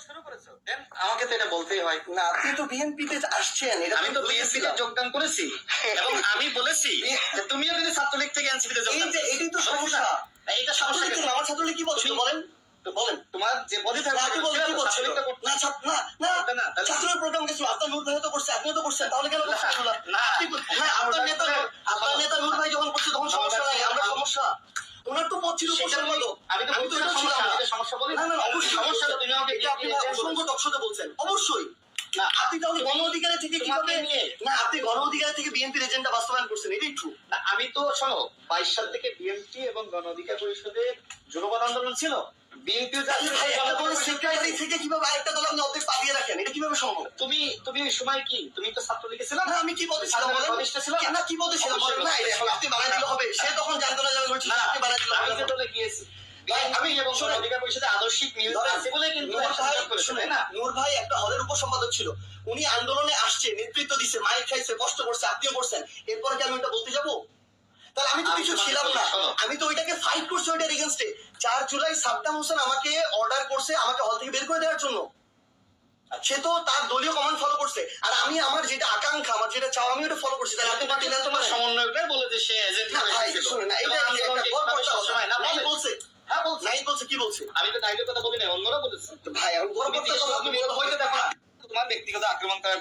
শুরু করেছো দেন আমাকে তো এটা বলতেই হয়। না আপনি তো বিএনপিতে আসছেন, এটা আমি তো বিএনপিতে যোগদান করেছি এবং আমি বলেছি যে তুমিও যদি ছাত্রলীগ থেকে এনসিপিতে যোগদান করো। এটাই তো সমস্যা। এইটা সমস্যা ছাত্রলীগ কেন? আমার ছাত্রলীগ কি বলছিল বলেন তো বলেন। তোমার যে বডি থাকবে আপনি বলেন কি বলছিল? ছাত্রলীগটা করতে না না করতে না না তাহলে ছাত্রলীগ প্রোগ্রাম গেছিল, আপনার নূর ভাই তো করছে, আপনিও তো করছেন, তাহলে কেন করছেন এগুলা? না না আপনার নেতা নূর ভাই যখন করছে তখন সমস্যা নাই, আমরা সমস্যা। ওনার তো পদ ছিল উপসম্পাদক। আমি তো বলছি এটা সমস্যা, আমি তো সমস্যা বলি না না অবশ্যই সমস্যা তো তুমি আমাকে এটা আপনি অসংখ্য টকশোতে বলছেন অবশ্যই। না আপনি তাহলে গণ অধিকারে থেকে কিভাবে না আপনি গণ অধিকারে থেকে বিএনপির এজেন্ডা বাস্তবায়ন করছেন, এটাই ট্রু। না আমি তো শোনো 22 সাল থেকে বিএনপি এবং গণ অধিকার পরিষদের যুগপৎ আন্দোলন ছিল। বিএনপিও সেক্রেটারি থেকে কিভাবে আরেকটা দল আপনি অর্ধেক পাঠিয়ে রাখেন, এটা কিভাবে সম্ভব? তুমি ওই সময় কি তুমি তো ছাত্রলীগে ছিল না আমি কি পদে ছিলাম বলেন? না কি পদে ছিলাম বলেন? না এটা এখন আপনি বানাই দিলে হবে, সে তখন জানতো না যাবে বলছি আপনি বানাই দিলে আমি হবে। যে দলে গিয়েছি আমি এবং গণ অধিকার পরিষদে আদর্শিক মিল আছে বলে কিন্তু নূর ভাই একটা হলের উপসম্পাদক ছিল, উনি আন্দোলনে আসছে, নেতৃত্ব দিচ্ছে, মাইক খাইছে, কষ্ট করছে, আপনিও করছেন, এরপরে কি আমি ওটা বলতে যাবো? তাহলে আমি তো কিছু ছিলাম না, আমি তো ওইটাকে ফাইট করছি ওইটার এগেইনস্টে। 4 জুলাই সাদ্দাম হোসেন আমাকে অর্ডার করছে আমাকে হল থেকে বের করে দেওয়ার জন্য, সে তো তার দলীয় কমান্ড ফলো করছে, আর আমি আমার যেটা আকাঙ্ক্ষা, আমার যেটা চাও আমি ওটা ফলো করছি। তাহলে আপনি পার্টি নেতা তোমার সমন্বয়করা বলে যে সে এজেন্ট না ভাই শুনুন না, এটা একটা গড়পড়তা সময় না বলছে। হ্যাঁ বলছে নাই বলছে কি বলছে? আমি তো নাইটের কথা বলি না, অন্যরা বলেছে ভাই আমি গড়পড়তা কথা আপনি বলতে হইতে দেখো না। তোমার ব্যক্তিগত আক্রমণ করার